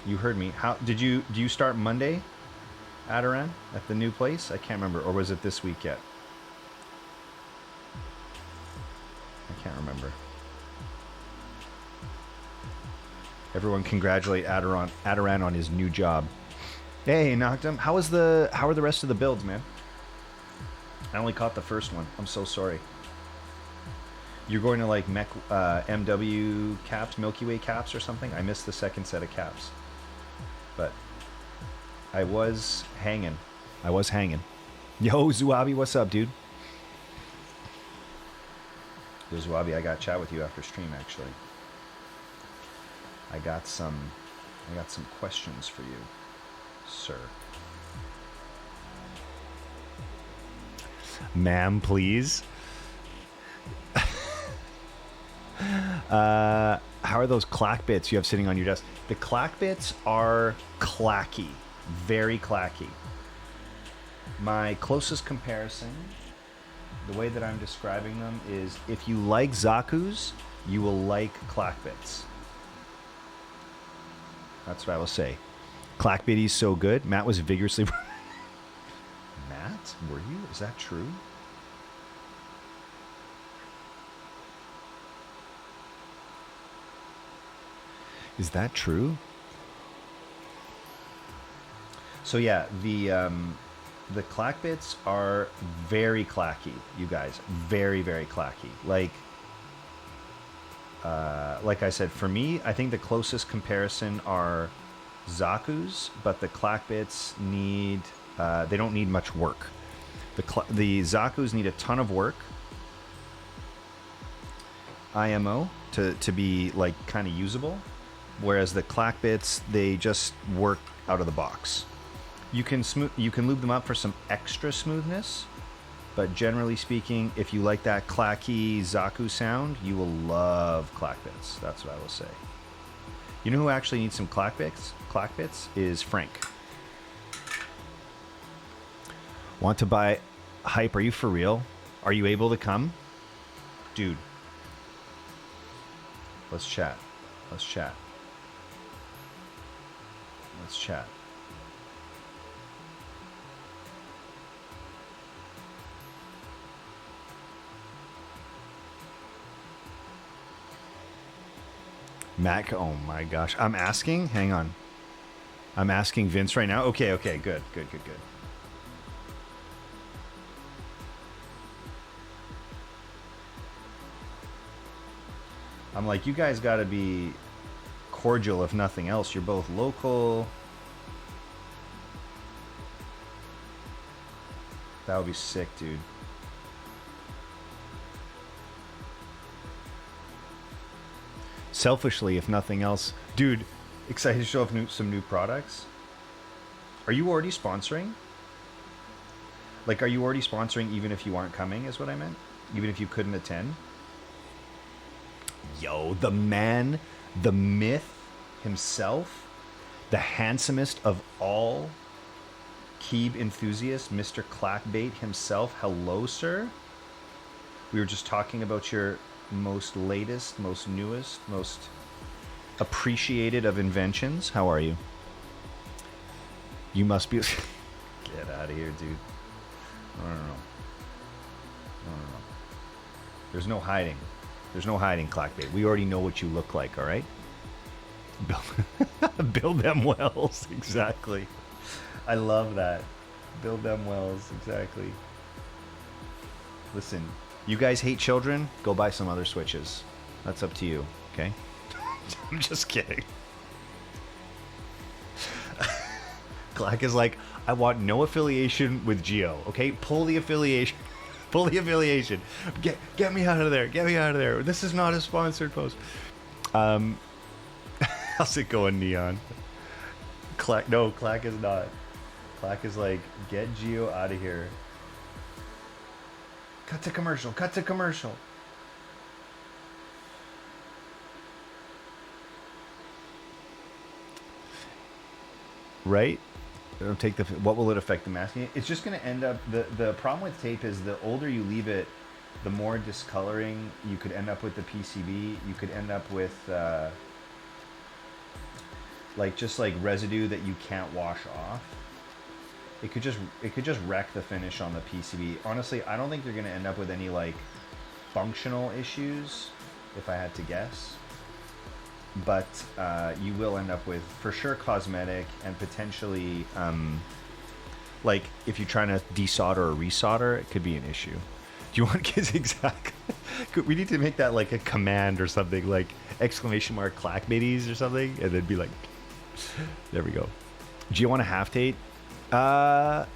You heard me. How did you? Do you start Monday, Adaran, at the new place? I can't remember, or was it this week yet? I can't remember. Everyone congratulate Adaran on his new job. Hey, knocked him. How are the rest of the builds, man? I only caught the first one. I'm so sorry. You're going to like MW caps, Milky Way caps or something? I missed the second set of caps. But I was hanging. Yo, Zuabi, what's up, dude? Yo, Zuabi, I got to chat with you after stream, actually. I got some questions for you, sir. Ma'am, please. How are those clack bits you have sitting on your desk? The clack bits are clacky, very clacky. My closest comparison, the way that I'm describing them, is if you like Zaku's, you will like clack bits. That's what I will say. Clack bitty's so good. Matt was vigorously... Matt, were you? Is that true? Is that true? So yeah, the clack bits are very clacky, you guys. Very, very clacky. Like I said, for me, I think the closest comparison are Zaku's, but the clack bits need they don't need much work. The Zaku's need a ton of work, IMO, to be like kind of usable, whereas the clack bits, they just work out of the box. You can lube them up for some extra smoothness, but generally speaking, if you like that clacky Zaku sound, you will love clack bits. That's what I will say. You know who actually needs some clack bits? Clack bits is Frank. Want to buy Hype? Are you for real? Are you able to come? Dude. Let's chat. Let's chat. Let's chat. Mac, oh my gosh. I'm asking, hang on. I'm asking Vince right now. Okay, good. I'm like, you guys gotta be cordial if nothing else. You're both local. That would be sick, dude. Selfishly, if nothing else. Dude, excited to show off some new products. Are you already sponsoring? Like, are you already sponsoring even if you aren't coming, is what I meant? Even if you couldn't attend? Yo, the man, the myth himself, the handsomest of all Keeb enthusiasts, Mr. Clackbait himself. Hello, sir. We were just talking about your most latest, most newest, most appreciated of inventions. How are you? You must be... Get out of here, dude. I don't know. There's no hiding. There's no hiding, Clackbait. We already know what you look like, all right? Build them wells, exactly. I love that. Build them wells, exactly. Listen, you guys hate children? Go buy some other Switches. That's up to you, okay? I'm just kidding. Clack is like, I want no affiliation with Geo, okay? Pull the affiliation. Pull the affiliation. Get me out of there. Get me out of there. This is not a sponsored post. How's it going, Neon? Clack, no, Clack is not. Clack is like, get Geo out of here. Cut to commercial. Cut to commercial. Right? It'll take the. What will it affect the masking? It's just going to end up. The problem with tape is the older you leave it, the more discoloring you could end up with the PCB. You could end up with. like just like residue that you can't wash off. It could just wreck the finish on the PCB. Honestly, I don't think you're gonna end up with any like functional issues, if I had to guess. But you will end up with, for sure, cosmetic and potentially, like if you're trying to desolder or resolder, it could be an issue. Do you want kids exact? We need to make that like a command or something, like exclamation mark clackbaties or something, and then be like, there we go. Do you want a half date? Yeah,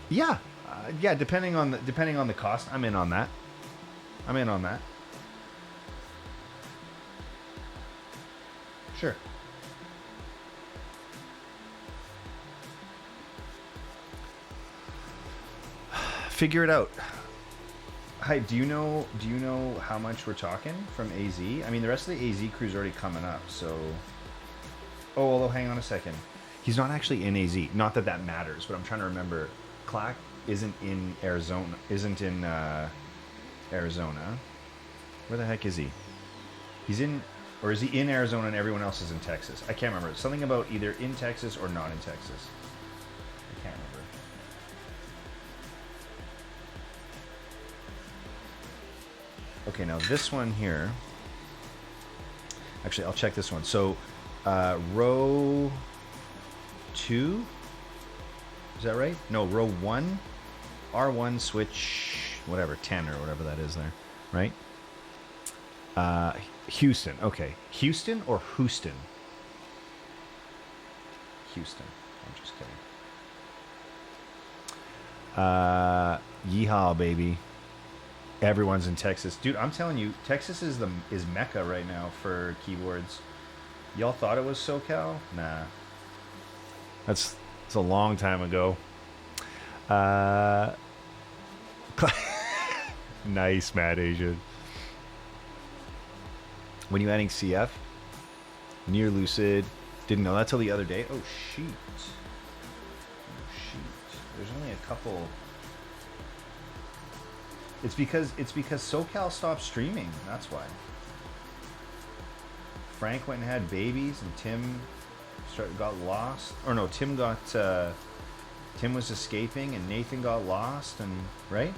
yeah. Depending on the cost, I'm in on that. I'm in on that. Sure. Figure it out. Hi, do you know how much we're talking from AZ? I mean, the rest of the AZ crew's already coming up, so. Oh, although hang on a second. He's not actually in AZ. Not that that matters, but I'm trying to remember. Clack isn't in Arizona. Arizona. Where the heck is he? He's in, or is he in Arizona and everyone else is in Texas? I can't remember. Something about either in Texas or not in Texas. I can't remember. Okay, now this one here. Actually, I'll check this one. So, row 2. Is that right? No, row 1. R1 switch, whatever, 10 or whatever that is there, right? Houston. Okay, Houston or Houston? Houston. I'm just kidding. Yeehaw, baby. Everyone's in Texas, dude. I'm telling you, Texas is Mecca right now for keyboards. Y'all thought it was SoCal? Nah, it's a long time ago. Nice, Mad Asian. When you adding CF? Near Lucid. Didn't know that till the other day. Oh shoot. Oh shoot. There's only a couple. It's because SoCal stopped streaming. That's why. Frank went and had babies, and Tim got lost. Or no, Tim was escaping, and Nathan got lost, and right.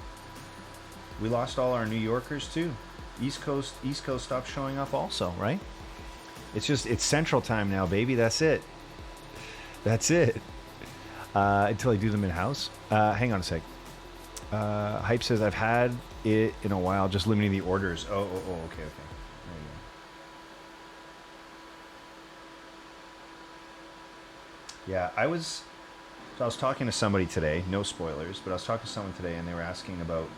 We lost all our New Yorkers too. East Coast stopped showing up also, right? It's Central Time now, baby. That's it. That's it. Until I do them in house. Hang on a sec. Hype says I've had it in a while, just limiting the orders. Oh, okay. There you go. Yeah, I was talking to somebody today, no spoilers, but I was talking to someone today and they were asking about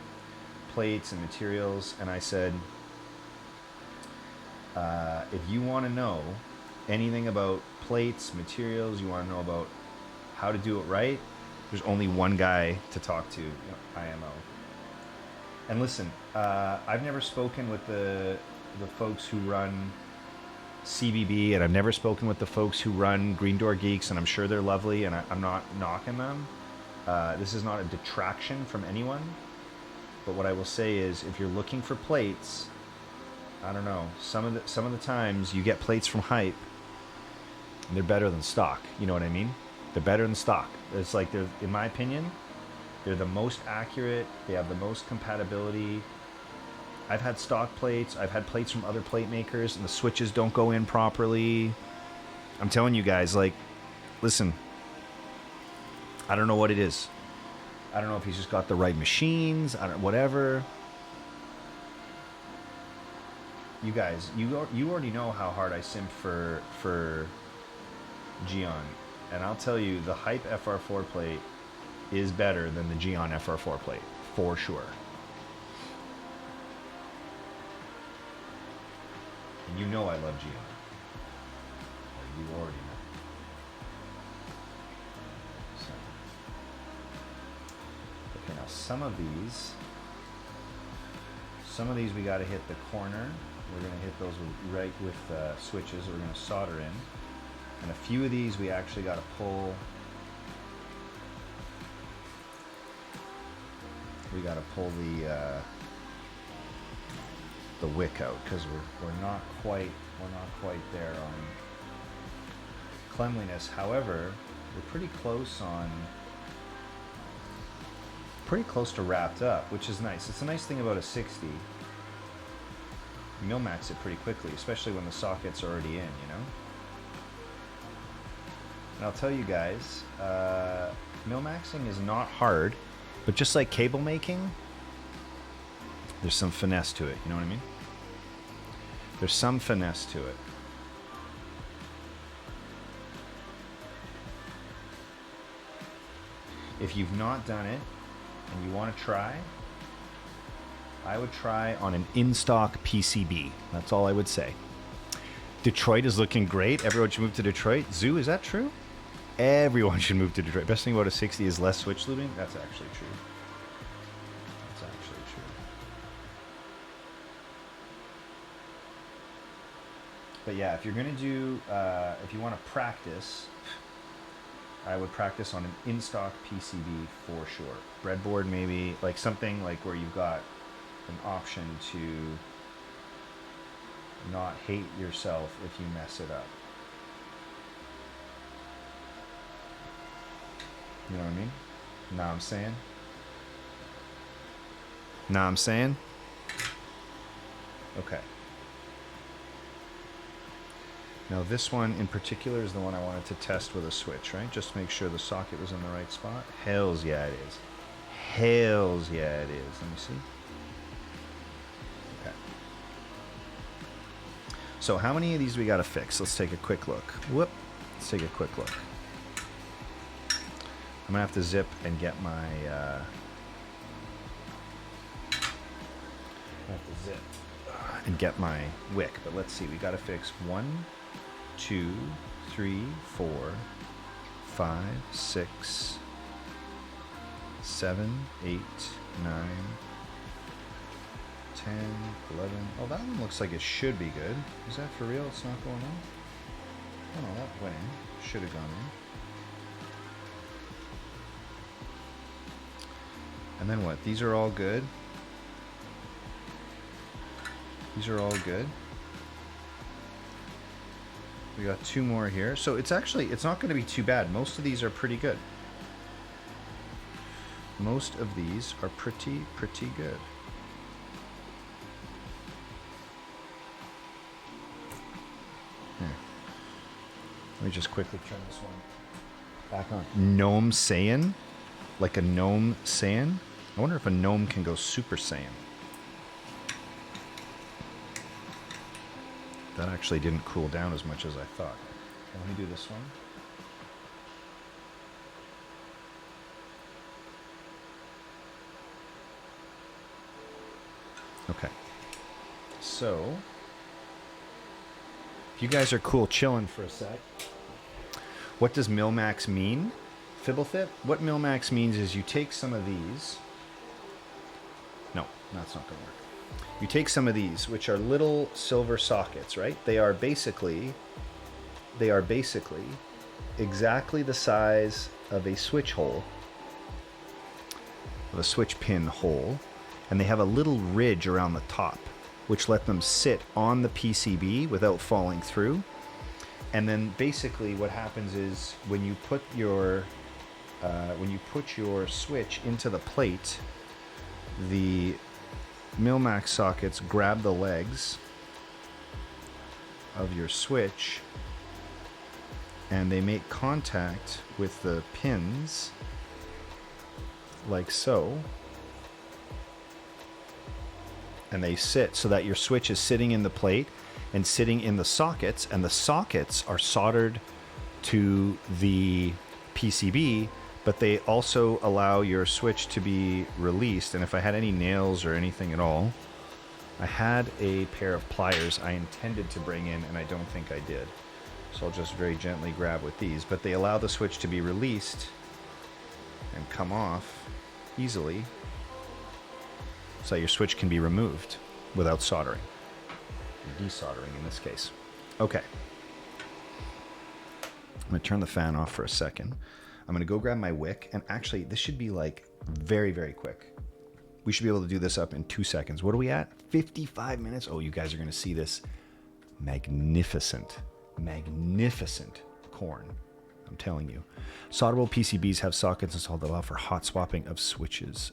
plates and materials, and I said, if you want to know anything about plates, materials, you want to know about how to do it right, there's only one guy to talk to, IMO. And listen, I've never spoken with the folks who run CBB, and I've never spoken with the folks who run Green Door Geeks, and I'm sure they're lovely, and I'm not knocking them. This is not a detraction from anyone, but what I will say is, if you're looking for plates, I don't know, some of the times you get plates from Hype, and they're better than stock. You know what I mean? They're better than stock. It's like they're, in my opinion, they're the most accurate. They have the most compatibility. I've had stock plates. I've had plates from other plate makers, and the switches don't go in properly. I'm telling you guys, like, listen, I don't know what it is. I don't know if he's just got the right machines. Whatever. You guys, you already know how hard I simp for Geon. And I'll tell you, the Hype FR4 plate is better than the Geon FR4 plate, for sure. And you know I love Geon. You already know. So. Okay, now some of these we got to hit the corner. We're going to hit those with switches that we're going to solder in. And a few of these we actually got to pull. We got to pull the wick out because we're not quite there cleanliness. However, we're pretty close to wrapped up, which is nice. It's a nice thing about a 60. Mil-max it pretty quickly, especially when the socket's already in, you know? And I'll tell you guys, mil-maxing is not hard, but just like cable making, there's some finesse to it, you know what I mean? There's some finesse to it. If you've not done it and you want to try, I would try on an in-stock PCB. That's all I would say. Detroit is looking great. Everyone should move to Detroit. Zoo, is that true? Everyone should move to Detroit. Best thing about a 60 is less switch looping. That's actually true. That's actually true. But yeah, if you're going to do, if you want to practice, I would practice on an in-stock PCB for sure. Breadboard maybe, like something like where you've got an option to not hate yourself if you mess it up. You know what I mean? Know what I'm saying? Know what I'm saying? Okay. Now this one in particular is the one I wanted to test with a switch, right? Just to make sure the socket was in the right spot. Hells yeah it is. Hells yeah it is. Let me see. Okay. So how many of these we gotta fix? Let's take a quick look. Whoop. Let's take a quick look. I'm gonna have to zip and get my I have to zip and get my wick, but let's see. We gotta fix 1, 2, 3, 4, 5, 6, 7, 8, 9, 10, 11. Oh, that one looks like it should be good. Is that for real? It's not going in? Oh no, that went in. Should have gone in. And then what? These are all good. These are all good. We got 2 more here. So it's not going to be too bad. Most of these are pretty good. Most of these are pretty good. Here. Let me just quickly turn this one back on. Gnome Saiyan? Like a gnome Saiyan? I wonder if a gnome can go Super Saiyan. That actually didn't cool down as much as I thought. Okay, let me do this one. Okay. So, if you guys are cool chilling for a sec, what does mil-max mean? Fibblethip? What mil-max means is you take some of these. No, that's not going to work. You take some of these, which are little silver sockets, right? They are basically exactly the size of a switch hole, of a switch pin hole, and they have a little ridge around the top, which let them sit on the PCB without falling through. And then basically what happens is when you put your switch into the plate, the mil-max sockets grab the legs of your switch and they make contact with the pins like so, and they sit so that your switch is sitting in the plate and sitting in the sockets, and the sockets are soldered to the PCB, but they also allow your switch to be released. And if I had any nails or anything at all, I had a pair of pliers I intended to bring in and I don't think I did. So I'll just very gently grab with these, but they allow the switch to be released and come off easily so your switch can be removed without soldering. Desoldering in this case. Okay. I'm going to turn the fan off for a second. I'm going to go grab my wick, and actually this should be like very, very quick. We should be able to do this up in 2 seconds. What are we at? 55 minutes? Oh, you guys are going to see this magnificent corn. I'm telling you. Solderable PCBs have sockets installed that allow for hot swapping of switches.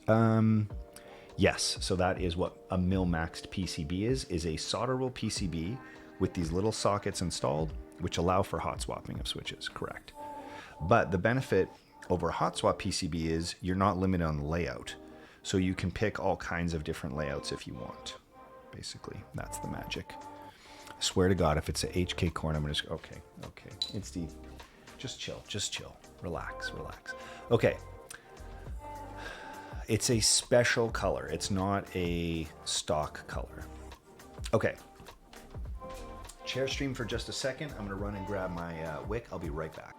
Yes, so that is what a mil-maxed PCB is a solderable PCB with these little sockets installed, which allow for hot swapping of switches, correct. But the benefit over a hot swap PCB is you're not limited on the layout. So you can pick all kinds of different layouts if you want. Basically, that's the magic. I swear to God, if it's a HK corn, I'm gonna just, okay. It's the, just chill, relax. Okay. It's a special color. It's not a stock color. Okay. Chair stream for just a second. I'm gonna run and grab my wick. I'll be right back.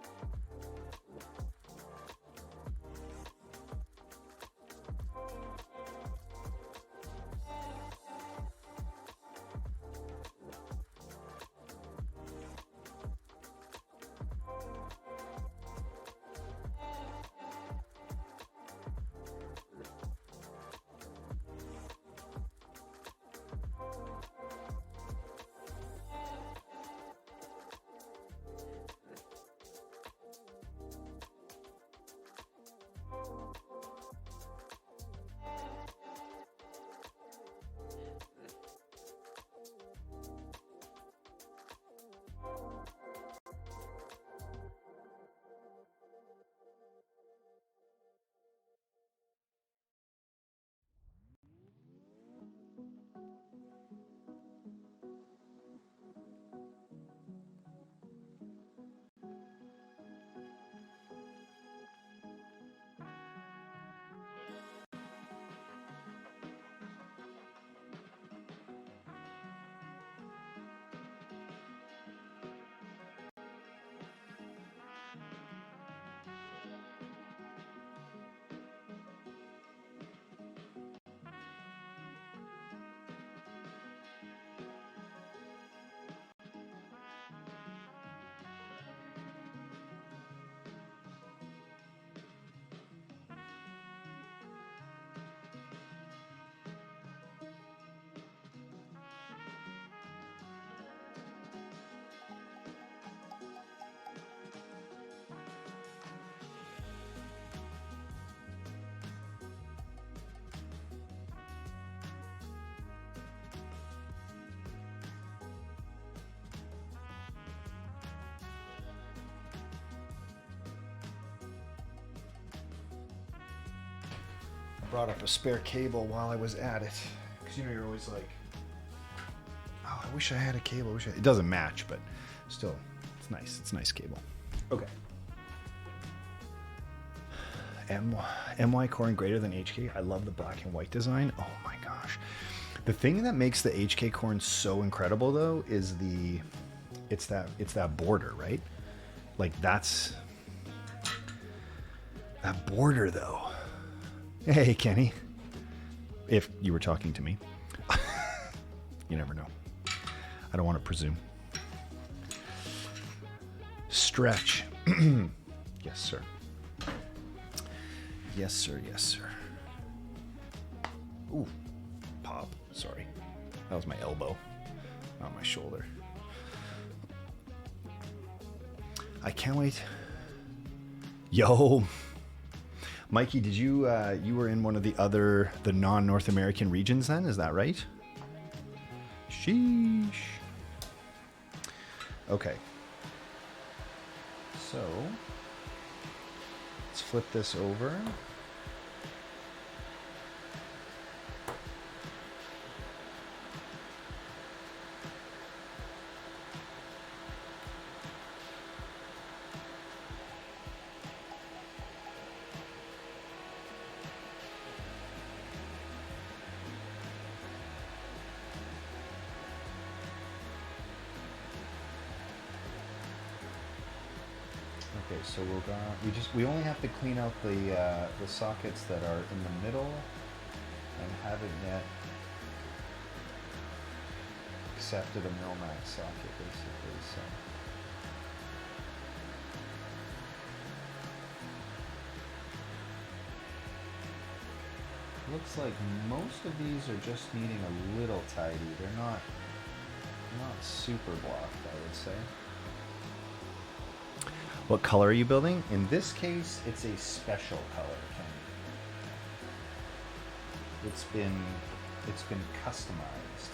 Brought up a spare cable while I was at it, because you know you're always like, oh, I wish I had a cable. It doesn't match, but still, it's nice. It's a nice cable. Okay. MY corn greater than HK. I love the black and white design. Oh my gosh. The thing that makes the HK corn so incredible though is it's that border, right? Like that's that border though. Hey, Kenny. If you were talking to me. You never know. I don't want to presume. Stretch. Yes, sir. Yes, sir. Yes, sir. Ooh. Pop. Sorry. That was my elbow, not my shoulder. I can't wait. Yo. Mikey, did you were in one of the non-North American regions then? Is that right? Sheesh. Okay. So, let's flip this over. Okay, so we only have to clean out the sockets that are in the middle and haven't yet accepted a mil-max socket, basically. So looks like most of these are just needing a little tidy. They're not super blocked, I would say. What color are you building? In this case, it's a special color, Kenny. It's been customized.